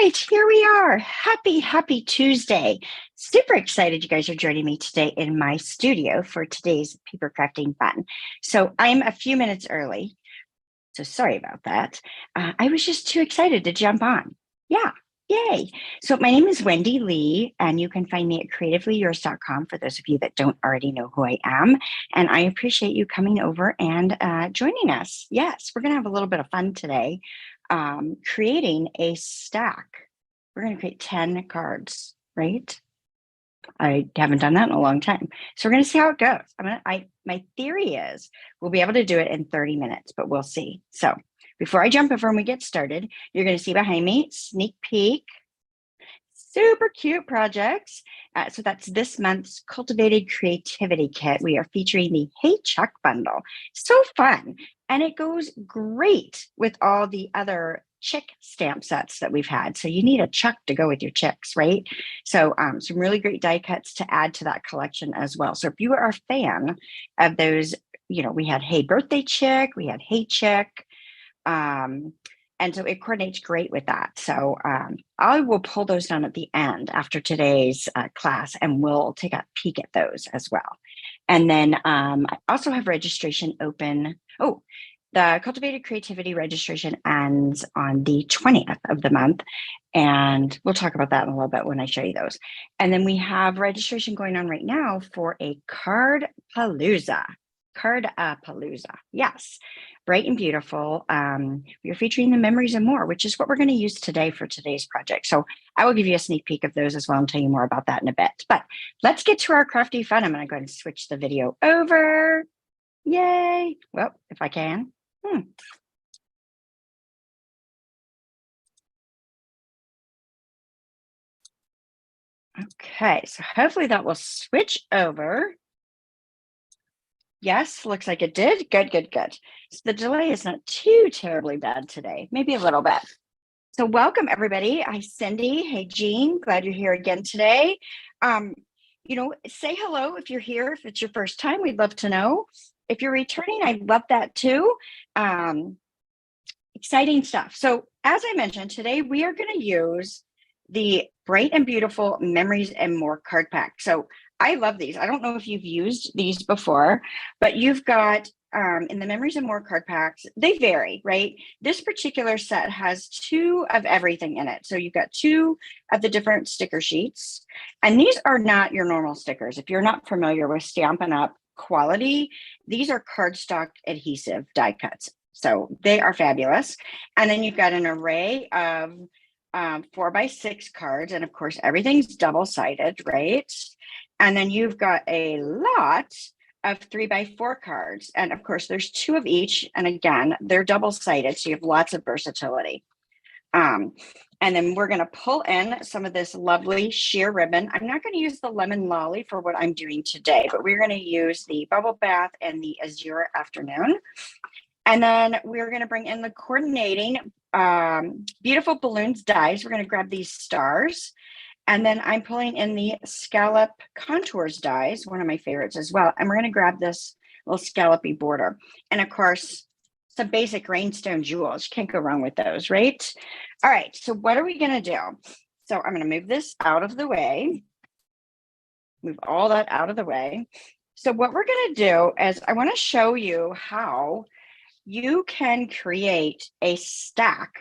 right, here we are. Happy Tuesday. Super excited you guys are joining me today in my studio for today's paper crafting fun. So I'm a few minutes early, so sorry about that. I was just too excited to jump on. Yeah, yay. So my name is Wendy Lee, and you can find me at CreativeLeeYours.com for those of you that don't already know who I am. And I appreciate you coming over and joining us. Yes, we're going to have a little bit of fun today. Creating a stack. We're going to create 10 cards, right? I haven't done that in a long time. So we're going to see how it goes. My theory is we'll be able to do it in 30 minutes, but we'll see. So before I jump over and we get started, you're going to see behind me, sneak peek, super cute projects. So that's this month's Cultivated Creativity Kit. We are featuring the Hey Chuck bundle. So fun. And it goes great with all the other chick stamp sets that we've had. So you need a chuck to go with your chicks, right? So some really great die cuts to add to that collection as well. So if you are a fan of those, we had Hey Birthday Chick, we had Hey Chick, and so it coordinates great with that. So I will pull those down at the end after today's class, and we'll take a peek at those as well. And then I also have registration open. Oh, the Cultivated Creativity registration ends on the 20th of the month. And we'll talk about that in a little bit when I show you those. And then we have registration going on right now for a card palooza. Yes, bright and beautiful. We are featuring the memories and more, which is what we're going to use today for today's project. So I will give you a sneak peek of those as well and tell you more about that in a bit. But let's get to our crafty fun. I'm going to go ahead and switch the video over. Yay. Well, if I can. Okay, so hopefully that will switch over. Yes, looks like it did. Good. So the delay is not too terribly bad today, maybe a little bit. So welcome everybody. Hi Cindy. Hey Jean, glad you're here again today. Say hello if you're here. If it's your first time, we'd love to know. If you're returning, I'd love that too. Exciting stuff. So as I mentioned, today we are going to use the Bright and Beautiful Memories and More card pack. So I love these. I don't know if you've used these before, but you've got in the Memories and More card packs, they vary, right? This particular set has 2 of everything in it. So you've got 2 of the different sticker sheets, and these are not your normal stickers. If you're not familiar with Stampin' Up! Quality, these are cardstock adhesive die cuts. So they are fabulous. And then you've got an array of 4x6 cards. And of course, everything's double-sided, right? And then you've got a lot of 3x4 cards. And of course, there's 2 of each. And again, they're double-sided, so you have lots of versatility. And then we're going to pull in some of this lovely sheer ribbon. I'm not going to use the lemon lolly for what I'm doing today, but we're going to use the bubble bath and the Azure afternoon. And then we're going to bring in the coordinating beautiful balloons dies. We're going to grab these stars. And then I'm pulling in the scallop contours dies, one of my favorites as well. And we're going to grab this little scallopy border. And of course, some basic rhinestone jewels. You can't go wrong with those, right? All right, so what are we going to do? So I'm going to move this out of the way. Move all that out of the way. So what we're going to do is I want to show you how you can create a stack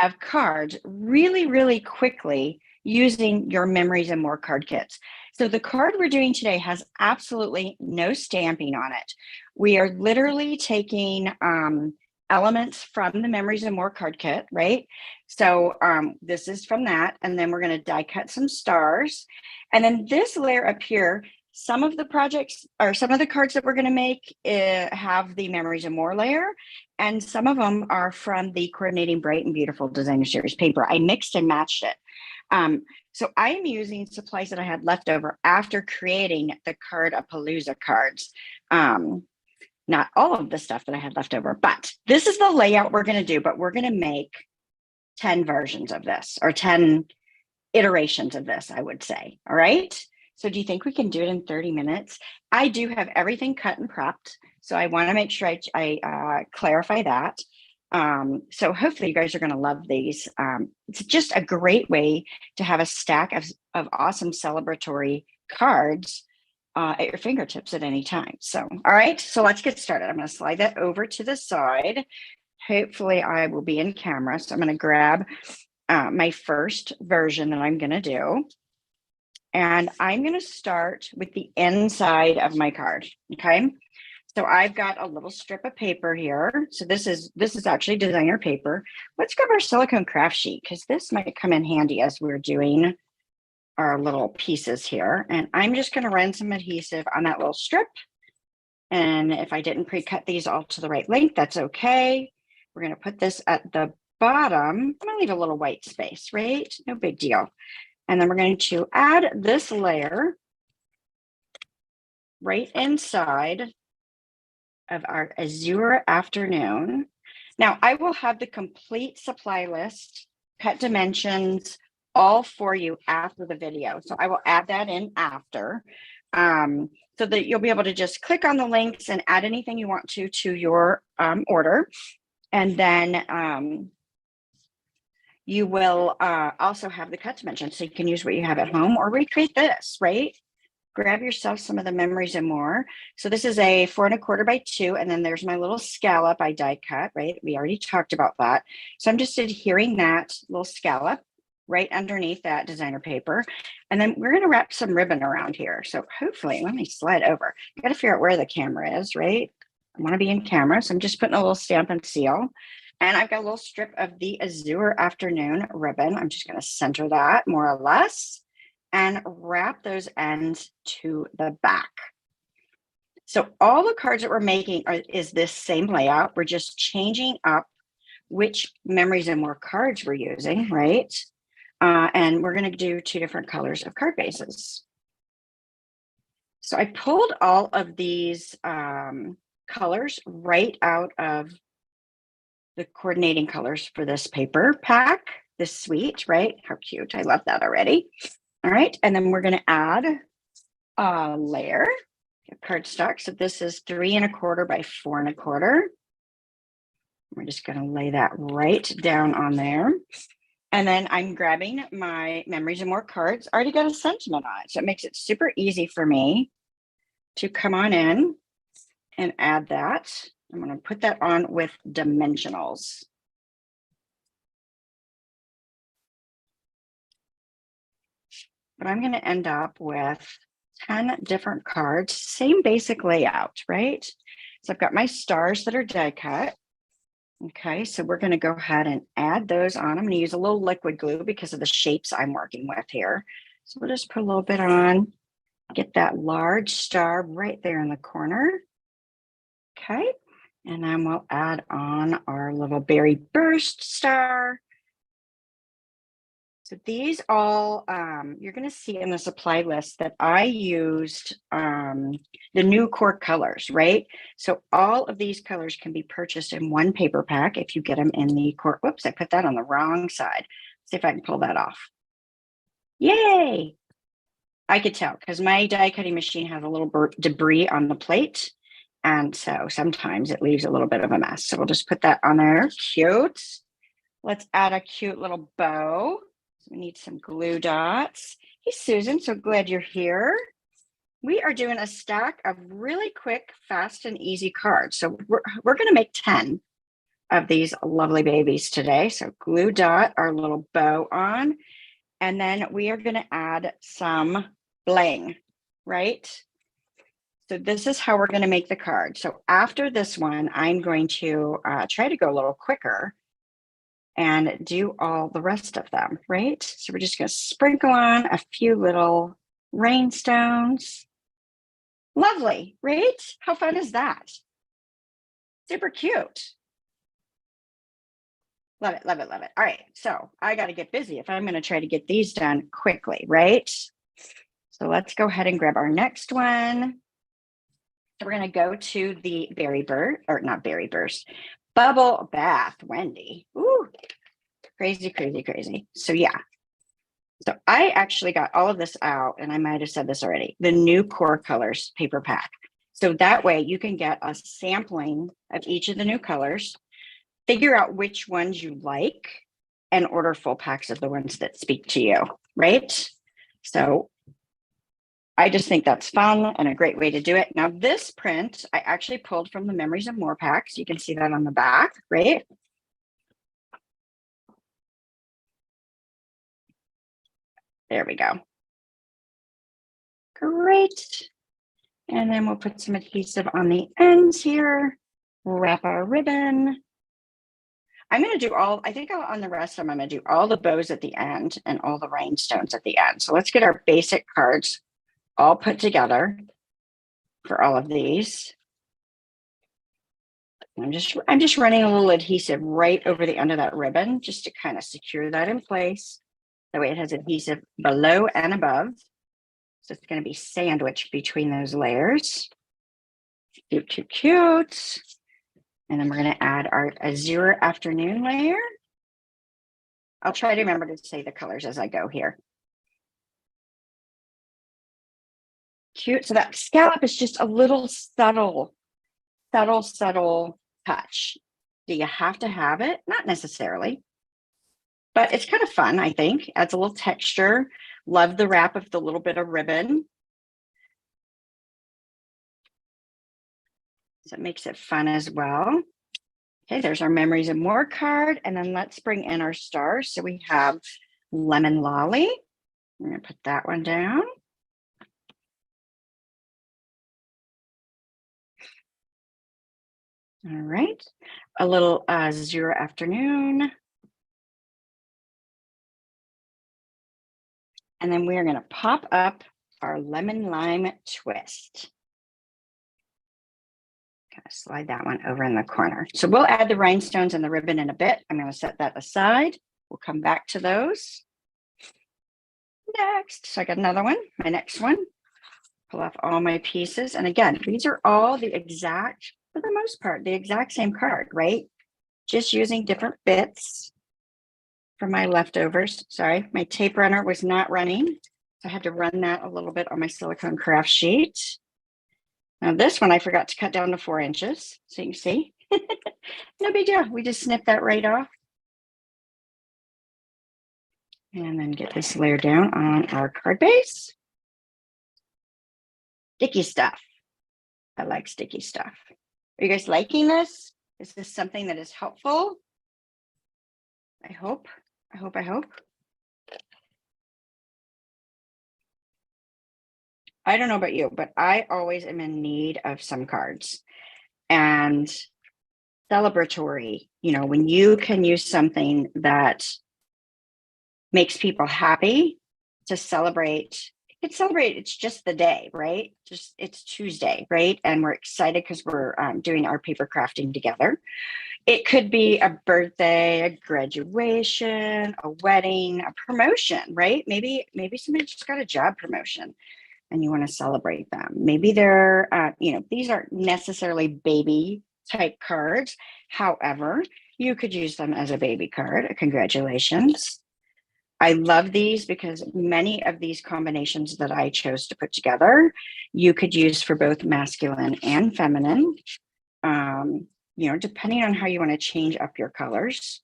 of cards really quickly using your Memories and More card kits. So the card we're doing today has absolutely no stamping on it. We are literally taking elements from the Memories and More card kit, right? So this is from that, and then we're going to die cut some stars. And then this layer up here, some of the projects or some of the cards that we're going to make have the Memories and More layer, and some of them are from the Coordinating Bright and Beautiful Designer Series paper. I mixed and matched it. So I am using supplies that I had left over after creating the Card-A-Palooza cards. Not all of the stuff that I had left over, but this is the layout we're going to do, but we're going to make 10 versions of this, or 10 iterations of this, I would say. All right. So do you think we can do it in 30 minutes? I do have everything cut and prepped, so I want to make sure I clarify that. So hopefully you guys are going to love these. It's just a great way to have a stack of awesome celebratory cards at your fingertips at any time. So, all right, so let's get started. I'm going to slide that over to the side. Hopefully I will be in camera. So I'm going to grab my first version that I'm going to do. And I'm going to start with the inside of my card. Okay. So I've got a little strip of paper here. So this is actually designer paper. Let's grab our silicone craft sheet because this might come in handy as we're doing our little pieces here. And I'm just going to run some adhesive on that little strip. And if I didn't pre-cut these all to the right length, that's okay. We're going to put this at the bottom. I'm going to leave a little white space, right? No big deal. And then we're going to add this layer right inside of our Azure afternoon. Now I will have the complete supply list, cut dimensions, all for you after the video. So I will add that in after, so that you'll be able to just click on the links and add anything you want to your order. And then you will also have the cut dimensions, so you can use what you have at home or recreate this, right? Grab yourself some of the memories and more. So this is a 4 1/4 by 2, and then there's my little scallop I die cut, right? We already talked about that. So I'm just adhering that little scallop right underneath that designer paper. And then we're going to wrap some ribbon around here. So hopefully, let me slide over. I got to figure out where the camera is, right? I want to be in camera. So I'm just putting a little stamp and seal. And I've got a little strip of the Azure afternoon ribbon. I'm just going to center that more or less and wrap those ends to the back. So all the cards that we're making is this same layout. We're just changing up which memories and more cards we're using, right? And we're going to do 2 different colors of card bases. So I pulled all of these colors right out of the coordinating colors for this paper pack, this suite, right? How cute. I love that already. All right. And then we're going to add a layer of cardstock. So this is 3 1/4 by 4 1/4. We're just going to lay that right down on there. And then I'm grabbing my memories and more cards. I already got a sentiment on it. So it makes it super easy for me to come on in and add that. I'm going to put that on with dimensionals. But I'm going to end up with 10 different cards, same basic layout, right? So I've got my stars that are die cut. Okay, so we're going to go ahead and add those on. I'm going to use a little liquid glue because of the shapes I'm working with here. So we'll just put a little bit on, get that large star right there in the corner. Okay, and then we'll add on our little berry burst star. So these all, you're going to see in the supply list that I used the new core colors, right? So all of these colors can be purchased in one paper pack if you get them in the core. Whoops, I put that on the wrong side. See if I can pull that off. Yay! I could tell because my die cutting machine has a little debris on the plate. And so sometimes it leaves a little bit of a mess. So we'll just put that on there. Cute. Let's add a cute little bow. We need some glue dots. Hey, Susan, so glad you're here. We are doing a stack of really quick, fast, and easy cards. So we're going to make 10 of these lovely babies today. So glue dot our little bow on, and then we are going to add some bling, right? So this is how we're going to make the card. So after this one, I'm going to try to go a little quicker and do all the rest of them, right? So we're just going to sprinkle on a few little rhinestones. Lovely, right? How fun is that? Super cute. Love it, love it, love it. All right, so I got to get busy if I'm going to try to get these done quickly, right? So let's go ahead and grab our next one. So we're going to go to the bubble bath, Wendy. Ooh, crazy, crazy, crazy. So yeah. So I actually got all of this out, and I might have said this already, the new core colors paper pack. So that way you can get a sampling of each of the new colors. figure out which ones you like and order full packs of the ones that speak to you, right? So I just think that's fun and a great way to do it. Now, this print I actually pulled from the Memories and More packs. You can see that on the back, right? There we go. Great. And then we'll put some adhesive on the ends here, wrap our ribbon. I'm going to do I think on the rest of them, I'm going to do all the bows at the end and all the rhinestones at the end. So let's get our basic cards all put together for all of these. I'm just running a little adhesive right over the end of that ribbon just to kind of secure that in place. That way it has adhesive below and above. So it's going to be sandwiched between those layers. Cute, cute, cute. And then we're going to add our Azure afternoon layer. I'll try to remember to say the colors as I go here. Cute. So that scallop is just a little subtle touch. Do you have to have it? Not necessarily, but it's kind of fun, I think. Adds a little texture. Love the wrap of the little bit of ribbon. So it makes it fun as well. Okay, there's our Memories and More card. And then let's bring in our stars. So we have Lemon Lolly. I'm going to put that one down. All right, a little Azure afternoon. And then we're going to pop up our lemon lime twist. Kind of slide that one over in the corner. So we'll add the rhinestones and the ribbon in a bit. I'm going to set that aside. We'll come back to those. Next, so I got another one, my next one. Pull off all my pieces. And again, these are all the exact, for the most part, the exact same card, right? Just using different bits for my leftovers. Sorry, my tape runner was not running. So I had to run that a little bit on my silicone craft sheet. Now this one I forgot to cut down to 4 inches. So you can see, no big deal. We just snip that right off. And then get this layer down on our card base. Sticky stuff. I like sticky stuff. Are you guys liking this? Is this something that is helpful? I hope. I don't know about you, but I always am in need of some cards. And celebratory, you know, when you can use something that makes people happy to celebrate. It's just the day, right? Just it's Tuesday, right? And we're excited because we're doing our paper crafting together. It could be a birthday, a graduation, a wedding, a promotion, right? Maybe somebody just got a job promotion and you want to celebrate them. Maybe they're, these aren't necessarily baby type cards. However, you could use them as a baby card. Congratulations. I love these because many of these combinations that I chose to put together, you could use for both masculine and feminine, depending on how you want to change up your colors.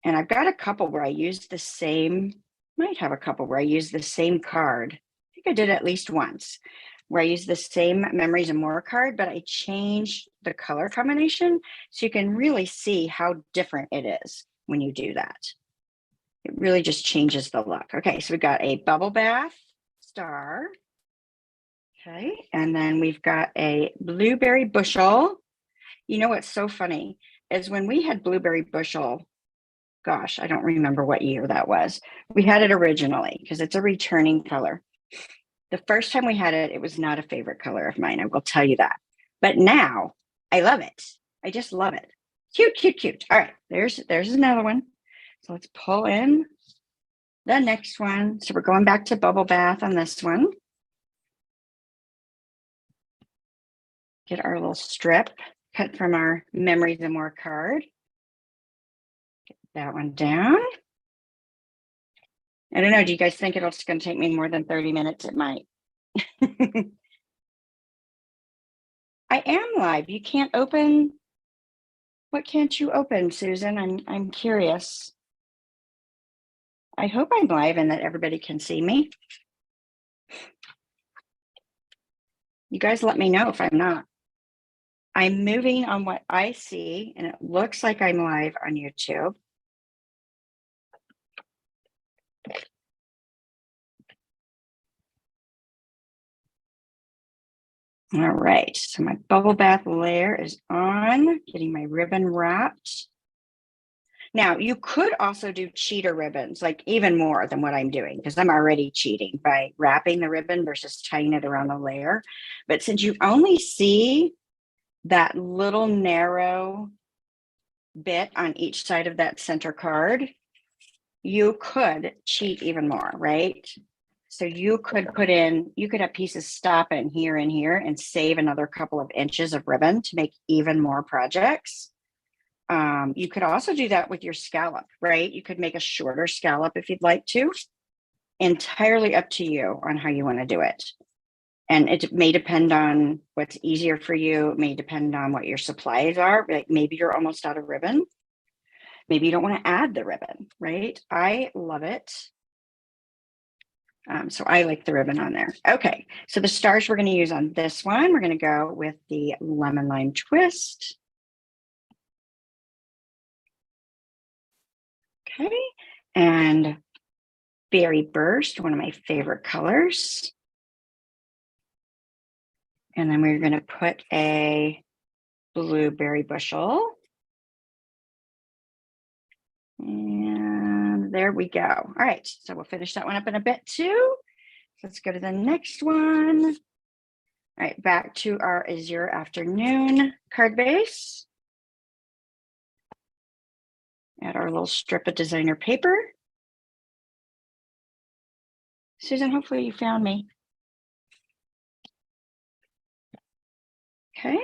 And I've got a couple where I use the same, might have a couple where I use the same card. I think I did at least once where I use the same Memories and More card, but I changed the color combination so you can really see how different it is when you do that. It really just changes the look. Okay, so we've got a bubble bath star. Okay, and then we've got a blueberry bushel. You know what's so funny is when we had blueberry bushel, gosh, I don't remember what year that was. We had it originally because it's a returning color. The first time we had it, it was not a favorite color of mine. I will tell you that. But now I love it. I just love it. Cute, cute, cute. All right, there's another one. So let's pull in the next one. So we're going back to bubble bath on this one. Get our little strip cut from our Memories and More card. Get that one down. I don't know. Do you guys think it's going to take me more than 30 minutes? It might. I am live. You can't open What can't you open, Susan? I'm curious. I hope I'm live and that everybody can see me. You guys let me know if I'm not. I'm moving on what I see, and it looks like I'm live on YouTube. All right, so my bubble bath layer is on, getting my ribbon wrapped. Now, you could also do cheater ribbons, like even more than what I'm doing, because I'm already cheating by wrapping the ribbon versus tying it around the layer. But since you only see that little narrow bit on each side of that center card, you could cheat even more, right? So you could have pieces stop in here and here and save another couple of inches of ribbon to make even more projects. You could also do that with your scallop, right? You could make a shorter scallop if you'd like to. Entirely up to you on how you want to do it. And it may depend on what's easier for you. It may depend on what your supplies are. Like maybe you're almost out of ribbon. Maybe you don't want to add the ribbon, right? I love it. So I like the ribbon on there. Okay, so the stars we're going to use on this one, we're going to go with the lemon lime twist. Okay, and berry burst, one of my favorite colors. And then we're going to put a blueberry bushel. And there we go. All right, so we'll finish that one up in a bit too. Let's go to the next one. All right, back to our Azure afternoon card base. Add our little strip of designer paper. Susan, hopefully you found me. Okay.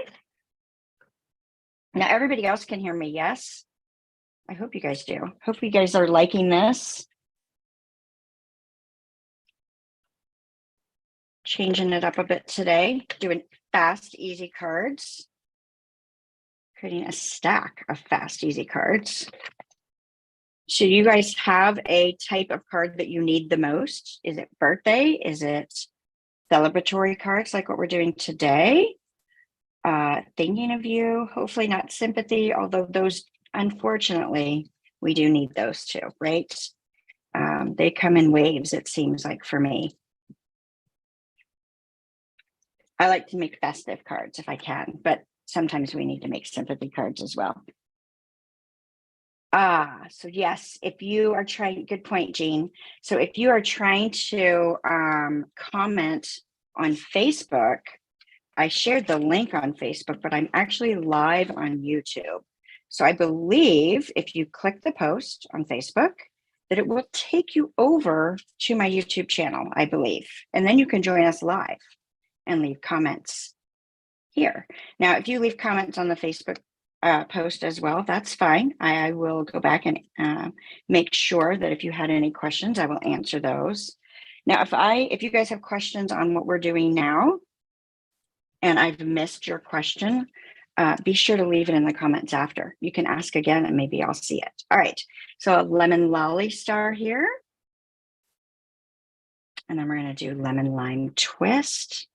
Now everybody else can hear me, yes? I hope you guys do. Hope you guys are liking this. Changing it up a bit today, doing fast, easy cards. Creating a stack of fast, easy cards. So you guys have a type of card that you need the most? Is it birthday? Is it celebratory cards like what we're doing today? Thinking of you, hopefully not sympathy, although those, unfortunately, we do need those too, right? They come in waves, it seems like for me. I like to make festive cards if I can, but sometimes we need to make sympathy cards as well. So yes, if you are trying, good point, Jean. So if you are trying to comment on Facebook, I shared the link on Facebook, but I'm actually live on YouTube. So I believe if you click the post on Facebook, that it will take you over to my YouTube channel, I believe. And then you can join us live and leave comments here. Now, if you leave comments on the Facebook post as well, that's fine. I will go back and make sure that if you had any questions, I will answer those. Now, if you guys have questions on what we're doing now, and I've missed your question, be sure to leave it in the comments after. You can ask again and maybe I'll see it. All right, so a lemon lolly star here. And then we're going to do lemon lime twist.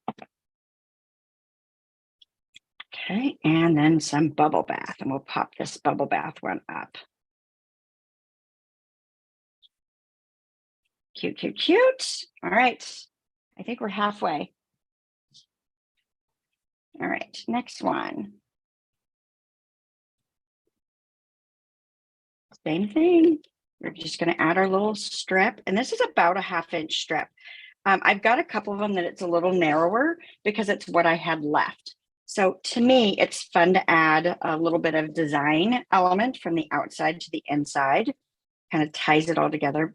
Okay, and then some bubble bath, and we'll pop this bubble bath one up. Cute, cute, cute. All right, I think we're halfway. All right, next one. Same thing. We're just going to add our little strip, and this is about a 1/2 inch strip. I've got a couple of them that it's a little narrower because it's what I had left. So to me, it's fun to add a little bit of design element from the outside to the inside, kind of ties it all together.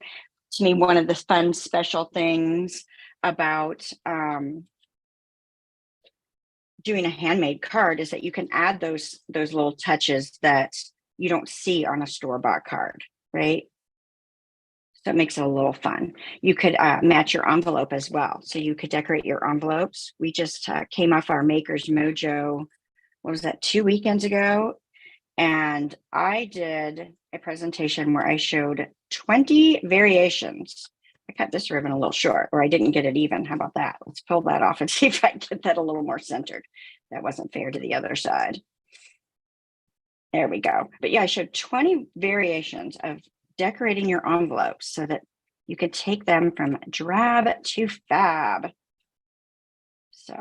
To me, one of the fun special things about doing a handmade card is that you can add those little touches that you don't see on a store-bought card, right? So it makes it a little fun. You could match your envelope as well. So you could decorate your envelopes. We just came off our Maker's Mojo, what was that, 2 weekends ago? And I did a presentation where I showed 20 variations. I cut this ribbon a little short, or I didn't get it even. How about that? Let's pull that off and see if I get that a little more centered. That wasn't fair to the other side. There we go. But yeah, I showed 20 variations of decorating your envelopes so that you could take them from drab to fab. So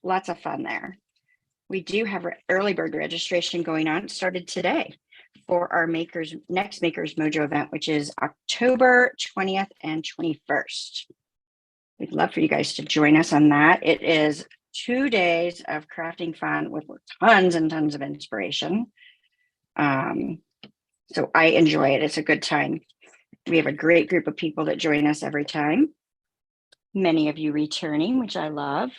lots of fun there. We do have early bird registration going on. It started today for our next Makers Mojo event, which is October 20th and 21st. We'd love for you guys to join us on that. It is 2 days of crafting fun with tons and tons of inspiration. So I enjoy it. It's a good time. We have a great group of people that join us every time. Many of you returning, which I love.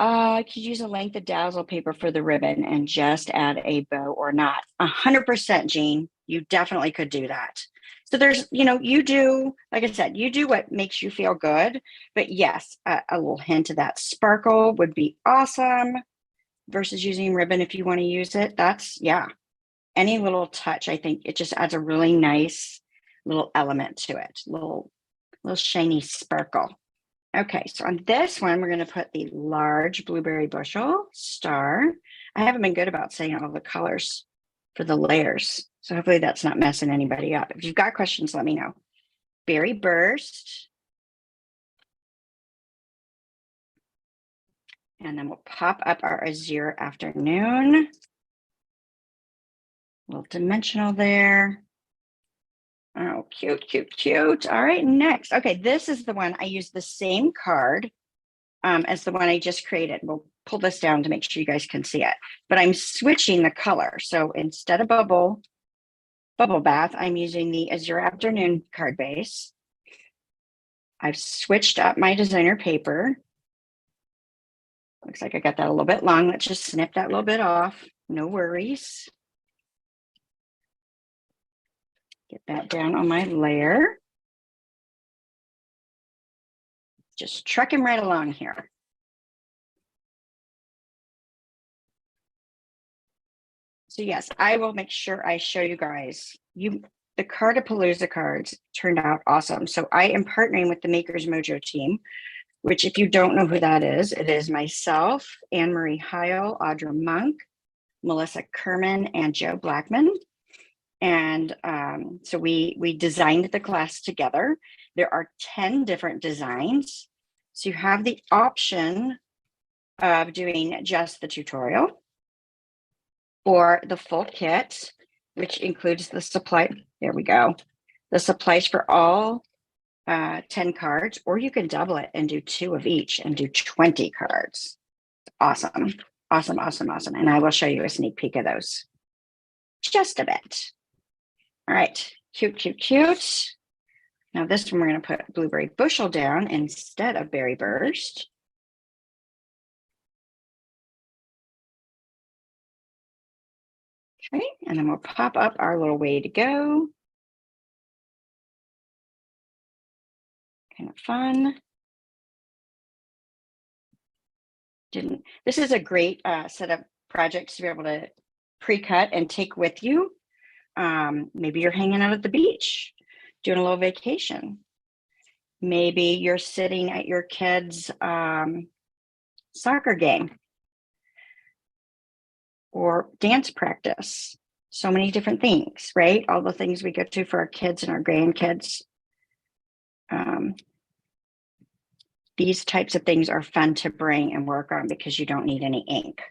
I could use a length of dazzle paper for the ribbon and just add a bow or not. 100%, Jean. You definitely could do that. So there's, you do, like I said, you do what makes you feel good. But yes, a little hint of that sparkle would be awesome versus using ribbon if you want to use it. That's, yeah. Any little touch, I think it just adds a really nice little element to it. Little shiny sparkle. Okay, so on this one, we're going to put the large blueberry bushel star. I haven't been good about saying all the colors for the layers, so hopefully that's not messing anybody up. If you've got questions, let me know. Berry burst. And then we'll pop up our Azure afternoon. A little dimensional there. Oh, cute, cute, cute. All right, next. Okay, this is the one I used the same card as the one I just created. We'll pull this down to make sure you guys can see it. But I'm switching the color. So instead of bubble bath, I'm using the Azure Afternoon card base. I've switched up my designer paper. Looks like I got that a little bit long. Let's just snip that a little bit off. No worries. Get that down on my layer. Just trucking right along here. So yes, I will make sure I show you guys. The Cardapalooza cards turned out awesome. So I am partnering with the Makers Mojo team, which if you don't know who that is, it is myself, Anne-Marie Heil, Audra Monk, Melissa Kerman, and Joe Blackman. And so we designed the class together. There are 10 different designs. So you have the option of doing just the tutorial or the full kit, which includes the supply. There we go. The supplies for all 10 cards, or you can double it and do 2 of each and do 20 cards. Awesome. Awesome, awesome, awesome. And I will show you a sneak peek of those just a bit. All right, cute, cute, cute. Now this one, we're going to put blueberry bushel down instead of berry burst. Okay, and then we'll pop up our little way to go. Kind of fun. This is a great set of projects to be able to pre-cut and take with you. Maybe you're hanging out at the beach, doing a little vacation. Maybe you're sitting at your kid's soccer game or dance practice. So many different things, right? All the things we go to for our kids and our grandkids. These types of things are fun to bring and work on because you don't need any ink.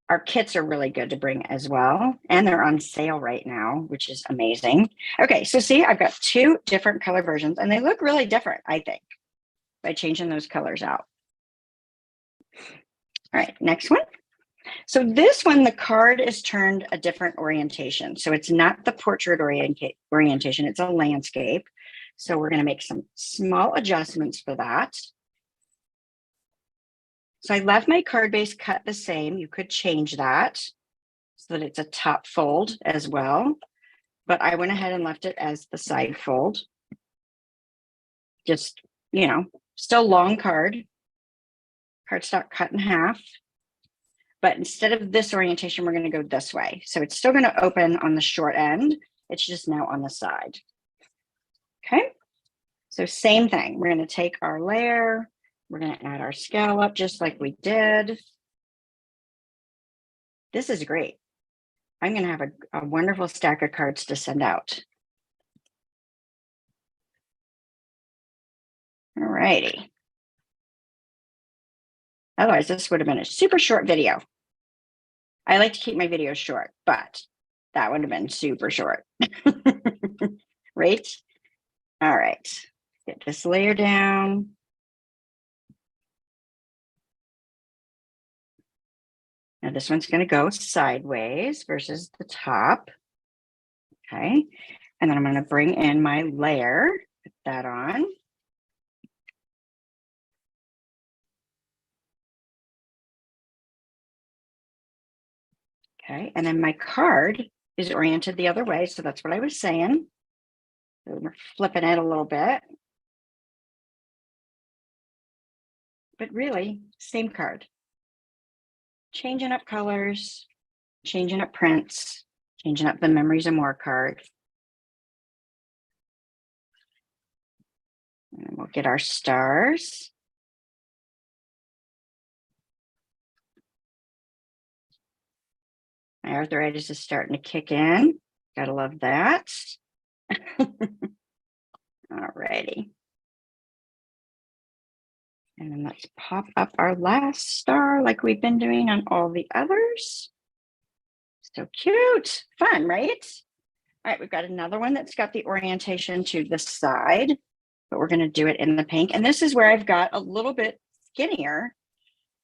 Our kits are really good to bring as well. And they're on sale right now, which is amazing. Okay, so see, I've got 2 different color versions and they look really different, I think, by changing those colors out. All right, next one. So this one, the card is turned a different orientation. So it's not the portrait orientation, it's a landscape. So we're going to make some small adjustments for that. So I left my card base cut the same. You could change that so that it's a top fold as well. But I went ahead and left it as the side fold. Just, still long cardstock cut in half. but instead of this orientation, we're going to go this way. So it's still going to open on the short end. It's just now on the side. Okay. So same thing. We're going to take our layer. We're going to add our scallop just like we did. This is great. I'm going to have a wonderful stack of cards to send out. All righty. Otherwise, this would have been a super short video. I like to keep my videos short, but that would have been super short. Right? All right. Get this layer down. Now this one's going to go sideways versus the top. Okay. And then I'm going to bring in my layer, put that on. Okay. And then my card is oriented the other way. So that's what I was saying. So we're flipping it a little bit. But really, same card. Changing up colors, changing up prints, changing up the memories and more card. And we'll get our stars. My arthritis is starting to kick in. Gotta love that. All righty. And then let's pop up our last star like we've been doing on all the others. So cute, fun, right? All right, we've got another one that's got the orientation to the side, but we're gonna do it in the pink. And this is where I've got a little bit skinnier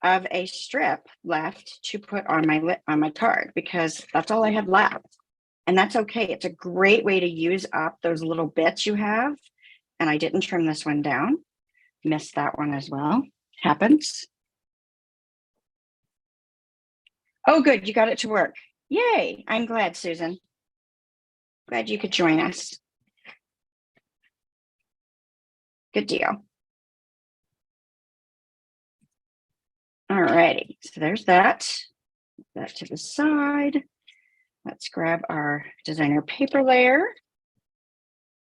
of a strip left to put on my card because that's all I had left. And that's okay. It's a great way to use up those little bits you have. And I didn't trim this one down. Missed that one as well. Happens. Oh, good. You got it to work. Yay. I'm glad, Susan. Glad you could join us. Good deal. All righty. So there's that. That to the side. Let's grab our designer paper layer.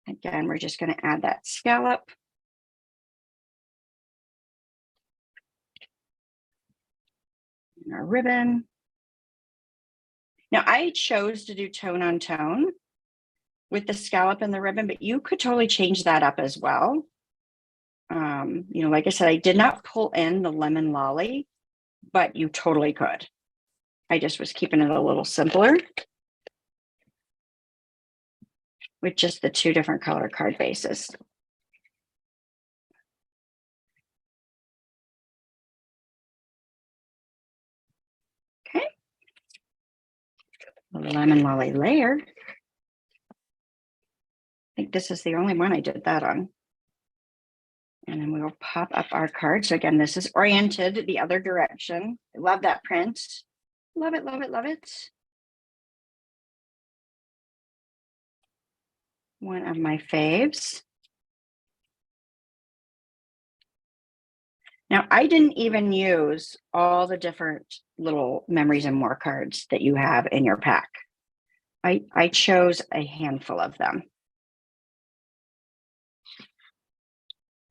Again, we're just going to add that scallop. And our ribbon. Now, I chose to do tone on tone with the scallop and the ribbon, but you could totally change that up as well. You know, like I said, I did not pull in the lemon lolly, but you totally could. I just was keeping it a little simpler with just the two different color card bases. Okay. The lemon lolly layer. I think this is the only one I did that on. And then we will pop up our card. So again, this is oriented the other direction. I love that print. Love it, love it, love it. One of my faves. Now, I didn't even use all the different little memories and more cards that you have in your pack. I chose a handful of them.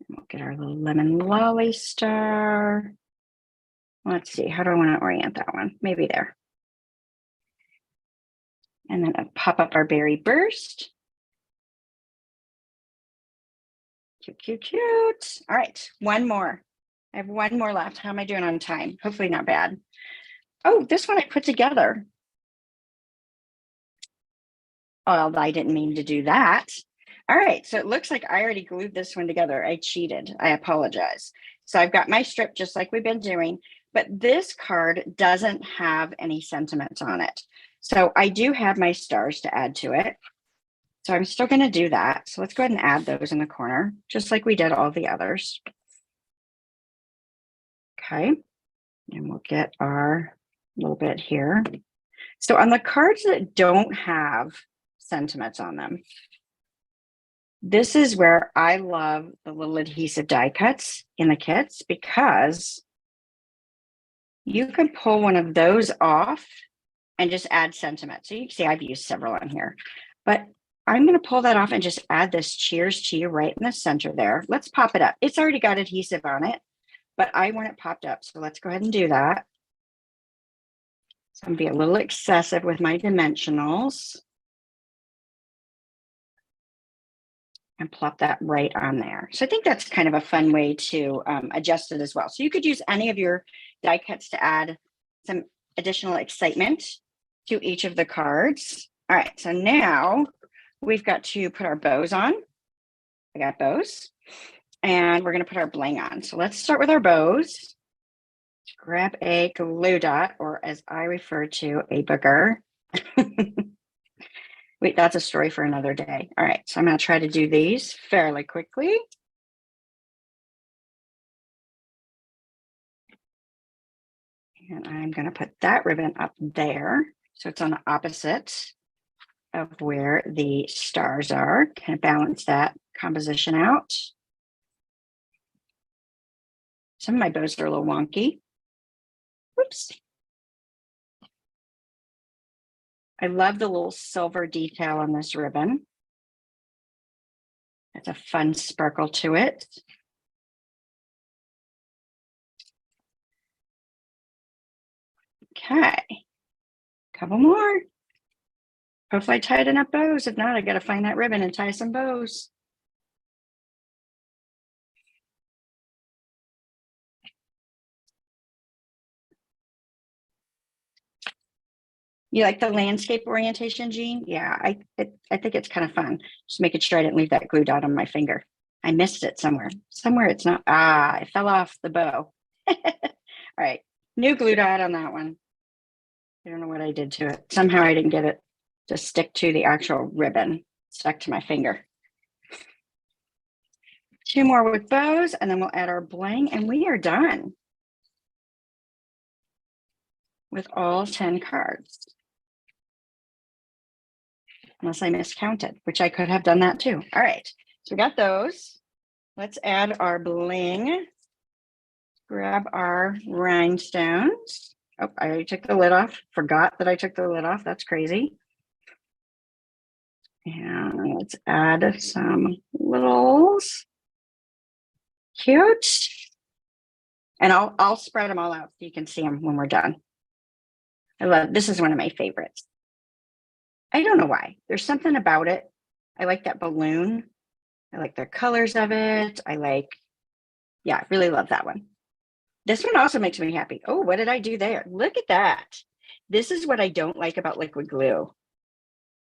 We'll get our little lemon lolly star. Let's see, how do I want to orient that one? Maybe there. And then pop up our berry burst. Cute, cute, cute. All right, one more. I have one more left. How am I doing on time? Hopefully not bad. Oh, this one I put together. Oh, I didn't mean to do that. All right, so it looks like I already glued this one together. I cheated. I apologize. So I've got my strip just like we've been doing, but this card doesn't have any sentiments on it. So I do have my stars to add to it. So I'm still going to do that. So let's go ahead and add those in the corner, just like we did all the others. Okay, and we'll get our little bit here. So on the cards that don't have sentiments on them, this is where I love the little adhesive die cuts in the kits because you can pull one of those off and just add sentiment. So you can see I've used several on here, but I'm going to pull that off and just add this cheers to you right in the center there. Let's pop it up. It's already got adhesive on it, but I want it popped up. So let's go ahead and do that. So I'm going to be a little excessive with my dimensionals and plop that right on there. So I think that's kind of a fun way to adjust it as well. So you could use any of your die cuts to add some additional excitement to each of the cards. All right, so now we've got to put our bows on. I got bows, and we're going to put our bling on. So let's start with our bows. Grab a glue dot, or as I refer to, a booger. Wait, that's a story for another day. All right, so I'm going to try to do these fairly quickly. And I'm going to put that ribbon up there. So it's on the opposite of where the stars are. Kind of balance that composition out. Some of my bows are a little wonky. Whoops. I love the little silver detail on this ribbon. It's a fun sparkle to it. Okay, couple more. Hopefully I tied enough bows. If not, I got to find that ribbon and tie some bows. You like the landscape orientation, Jean? Yeah, I think it's kind of fun. Just making sure I didn't leave that glue dot on my finger. I missed it somewhere. Somewhere it's not. Ah, it fell off the bow. All right, new glue dot on that one. I don't know what I did to it. Somehow I didn't get it to stick to the actual ribbon. Stuck to my finger. Two more with bows, and then we'll add our bling, and we are done with all 10 cards. Unless I miscounted, which I could have done that too. All right, so we got those. Let's add our bling. Grab our rhinestones. Oh, I already took the lid off. Forgot that I took the lid off. That's crazy. And let's add some littles. Cute. And I'll spread them all out so you can see them when we're done. I love, this is one of my favorites. I don't know why. There's something about it. I like that balloon. I like the colors of it. Yeah, I really love that one. This one also makes me happy. Oh, what did I do there? Look at that. This is what I don't like about liquid glue,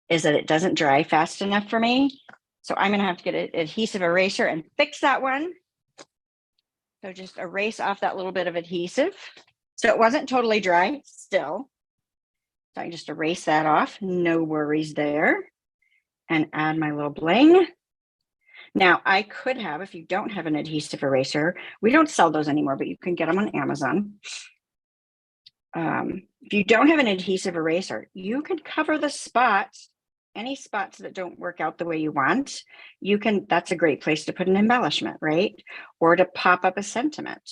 is that it doesn't dry fast enough for me. So I'm going to have to get an adhesive eraser and fix that one. So just erase off that little bit of adhesive. So it wasn't totally dry still. So I can just erase that off. No worries there. And add my little bling. Now I could have, if you don't have an adhesive eraser, we don't sell those anymore, but you can get them on Amazon. If you don't have an adhesive eraser, you can cover the spots, any spots that don't work out the way you want. You can, that's a great place to put an embellishment, right? Or to pop up a sentiment,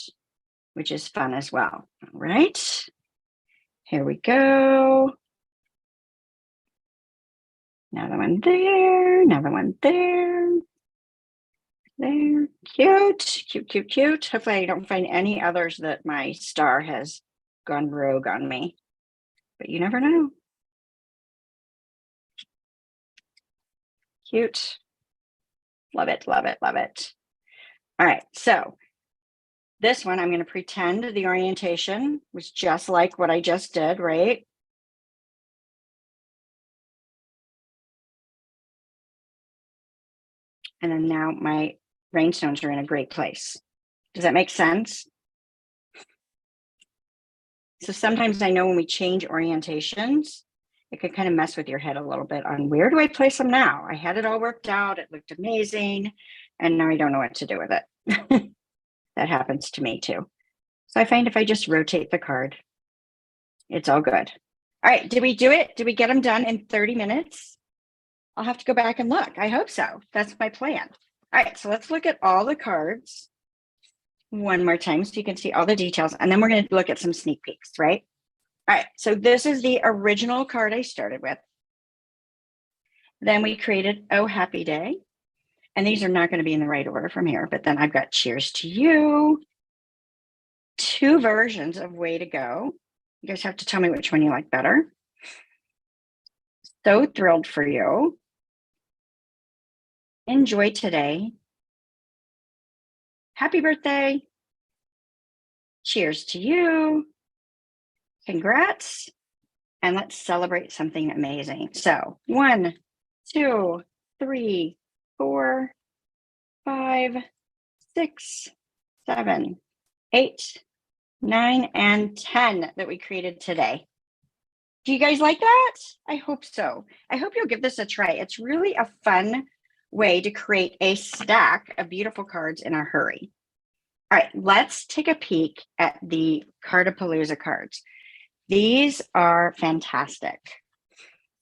which is fun as well. All right. Here we go. Another one there, another one there. There, cute, cute, cute, cute. Hopefully I don't find any others that my star has gone rogue on me, but you never know. Cute. Love it, love it, love it. All right, so this one, I'm going to pretend the orientation was just like what I just did, right? And then now my rhinestones are in a great place. Does that make sense? So sometimes I know when we change orientations, it could kind of mess with your head a little bit on where do I place them now? I had it all worked out. It looked amazing. And now I don't know what to do with it. That happens to me too. So I find if I just rotate the card, it's all good. All right, did we do it? Did we get them done in 30 minutes? I'll have to go back and look. I hope so. That's my plan. All right, so let's look at all the cards. one more time so you can see all the details. And then we're going to look at some sneak peeks, right? All right, so this is the original card I started with. Then we created Oh Happy Day. And these are not going to be in the right order from here, but then I've got Cheers to You, 2 versions of Way to Go. You guys have to tell me which one you like better. So Thrilled for You. Enjoy Today. Happy Birthday. Cheers to You. Congrats. And let's celebrate something amazing. So 1, 2, 3, 4, 5, 6, 7, 8, 9, and 10 that we created today. Do you guys like that? I hope so. I hope you'll give this a try. It's really a fun way to create a stack of beautiful cards in a hurry. All right, let's take a peek at the Cardapalooza cards. These are fantastic.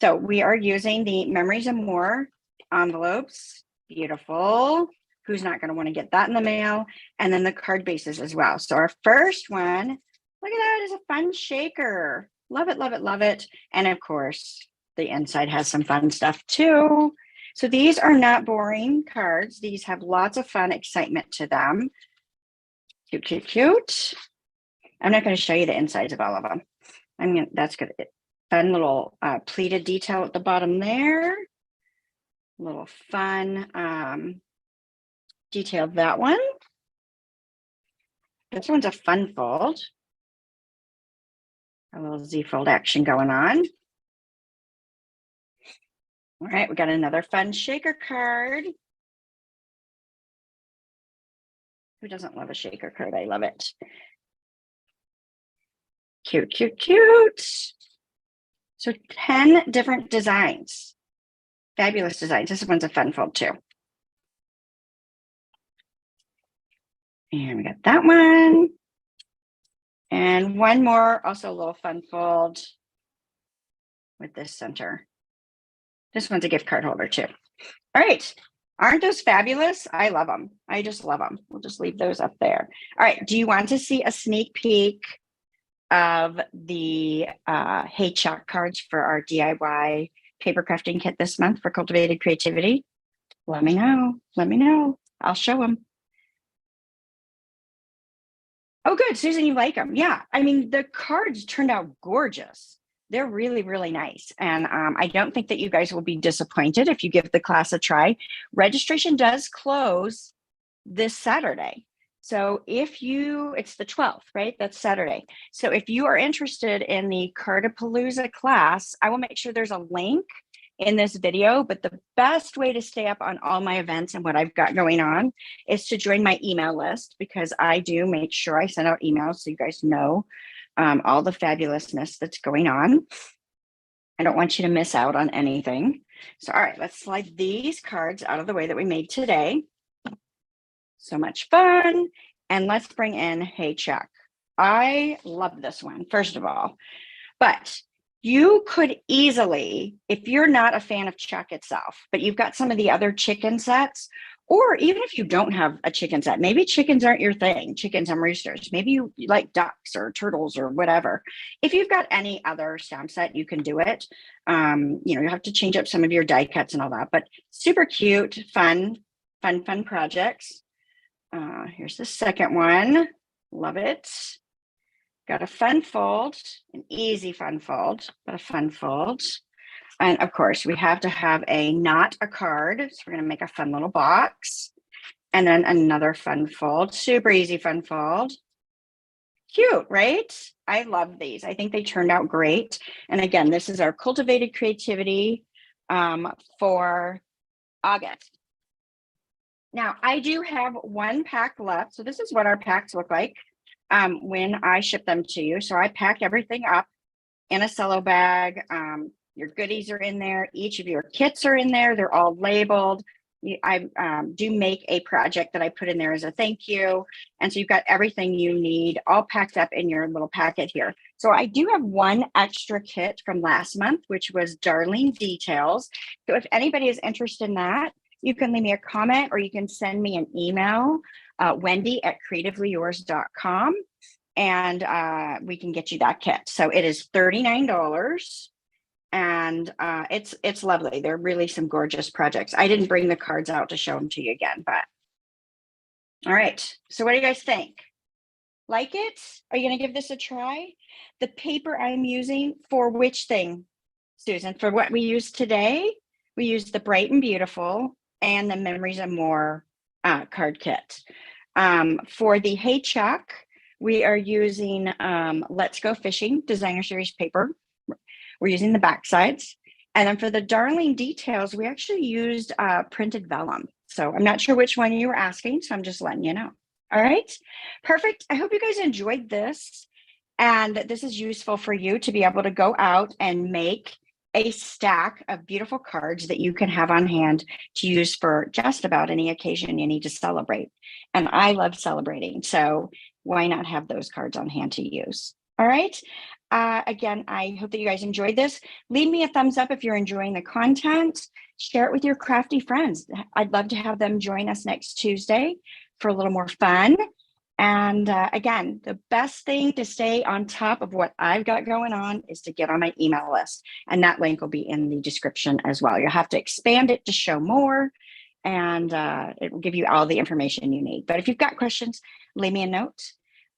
So we are using the Memories and More envelopes. Beautiful. Who's not going to want to get that in the mail? And then the card bases as well. So our first one, look at that, is a fun shaker. Love it, love it, love it. And of course, the inside has some fun stuff too. So these are not boring cards. These have lots of fun, excitement to them. Cute, cute, cute. I'm not going to show you the insides of all of them. That's good. Fun little pleated detail at the bottom there. Little fun detail, that one. This one's a fun fold. A little Z fold action going on. All right, we got another fun shaker card. Who doesn't love a shaker card? I love it. Cute, cute, cute. So 10 different designs. Fabulous designs. This one's a fun fold too. And we got that one. And one more, also a little fun fold with this center. This one's a gift card holder too. All right. Aren't those fabulous? I love them. I just love them. We'll just leave those up there. All right. Do you want to see a sneak peek of the Hey Chuck cards for our DIY paper crafting kit this month for Cultivated Creativity? Let me know. Let me know. I'll show them. Oh, good. Susan, you like them. Yeah. I mean, the cards turned out gorgeous. They're really, really nice. And I don't think that you guys will be disappointed if you give the class a try. Registration does close this Saturday. So if you, it's the 12th, right? That's Saturday. So if you are interested in the Cardapalooza class, I will make sure there's a link in this video, but the best way to stay up on all my events and what I've got going on is to join my email list, because I do make sure I send out emails so you guys know all the fabulousness that's going on. I don't want you to miss out on anything. So, all right, let's slide these cards out of the way that we made today. So much fun. And let's bring in Hey Chuck. I love this one, first of all, but you could easily, if you're not a fan of Chuck itself, but you've got some of the other chicken sets, or even if you don't have a chicken set, maybe chickens aren't your thing, chickens and roosters, maybe you like ducks or turtles or whatever. If you've got any other stamp set, you can do it. You have to change up some of your die cuts and all that, but super cute, fun projects. Here's the second one. Love it. Got a fun fold, an easy fun fold, but a fun fold. And of course, we have to have a not a card. So we're going to make a fun little box. And then another fun fold, super easy fun fold. Cute, right? I love these. I think they turned out great. And again, this is our Cultivated Creativity for August. Now, I do have one pack left. So this is what our packs look like when I ship them to you. So I pack everything up in a cello bag. Your goodies are in there. Each of your kits are in there. They're all labeled. I do make a project that I put in there as a thank you. And so you've got everything you need all packed up in your little packet here. So I do have one extra kit from last month, which was Darling Details. So if anybody is interested in that, you can leave me a comment or you can send me an email, Wendy@CreativeLeeYours.com, and we can get you that kit. So it is $39. And it's lovely. They're really some gorgeous projects. I didn't bring the cards out to show them to you again, but all right. So what do you guys think? Like it? Are you going to give this a try? The paper I'm using for which thing, Susan? For what we use today, we use the Bright and Beautiful and the Memories and More card kit. For the Hey Chuck, we are using Let's Go Fishing Designer Series paper. We're using the back sides. And then for the Darling Details, we actually used printed vellum. So I'm not sure which one you were asking, so I'm just letting you know. All right, perfect. I hope you guys enjoyed this and that this is useful for you to be able to go out and make a stack of beautiful cards that you can have on hand to use for just about any occasion you need to celebrate. And I love celebrating, so why not have those cards on hand to use? All right. Again, I hope that you guys enjoyed this. Leave me a thumbs up if you're enjoying the content. Share it with your crafty friends. I'd love to have them join us next Tuesday for a little more fun. And again, the best thing to stay on top of what I've got going on is to get on my email list. And that link will be in the description as well. You'll have to expand it to show more, and it will give you all the information you need. But if you've got questions, leave me a note.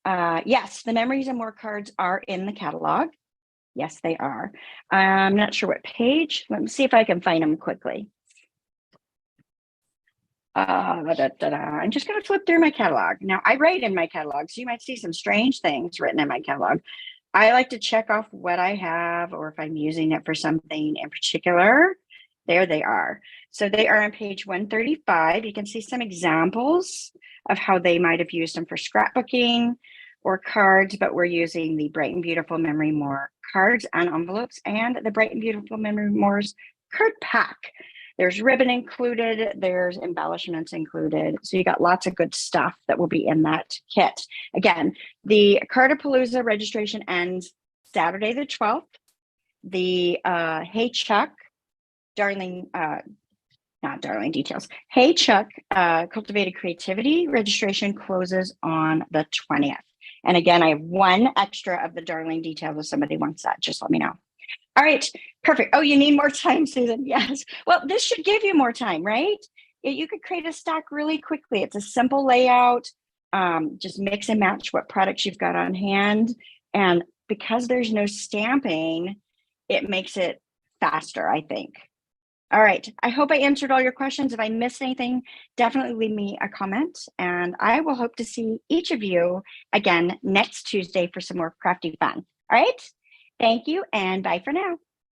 Yes, the Memories and More cards are in the catalog. Yes, they are. I'm not sure what page. Let me see if I can find them quickly. I'm just going to flip through my catalog. Now, I write in my catalog, so you might see some strange things written in my catalog. I like to check off what I have or if I'm using it for something in particular. There they are. So they are on page 135. You can see some examples of how they might have used them for scrapbooking or cards, but we're using the Bright and Beautiful Memory More cards and envelopes and the Bright and Beautiful Memory More's card pack. There's ribbon included, there's embellishments included. So you got lots of good stuff that will be in that kit. Again, the Cardapalooza registration ends Saturday the 12th. The Hey Chuck, not Darling Details. Hey Chuck, Cultivated Creativity registration closes on the 20th. And again, I have one extra of the Darling Details. If somebody wants that, just let me know. All right, perfect. Oh, you need more time, Susan. Yes. Well, this should give you more time, right? You could create a stack really quickly. It's a simple layout. Just mix and match what products you've got on hand. And because there's no stamping, it makes it faster, I think. All right. I hope I answered all your questions. If I missed anything, definitely leave me a comment. And I will hope to see each of you again next Tuesday for some more crafty fun. All right. Thank you and bye for now.